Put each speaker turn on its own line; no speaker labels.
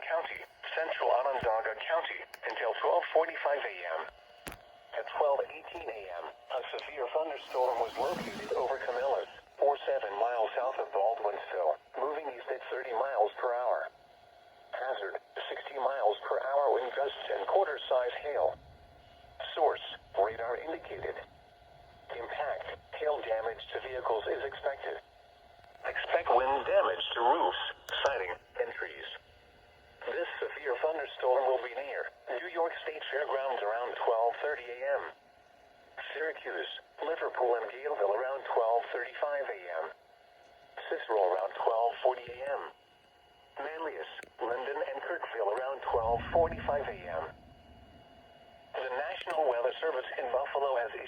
County, central Onondaga County, until 12:45 a.m. At 12:18 a.m., a severe thunderstorm was located over Camillus, 47 miles south of Baldwinsville, moving east at 30 miles per hour. Hazard, 60 miles per hour wind gusts and quarter-size hail. Source, radar indicated. Impact, hail damage to vehicles is expected. Expect wind damage to roofs, siding, and trees. This severe thunderstorm will be near New York State Fairgrounds around 12:30 a.m. Syracuse, Liverpool, and Galeville around 12:35 a.m. Cicero around 12:40 a.m. Manlius, London, and Kirkville around 12:45 a.m. The National Weather Service in Buffalo has issued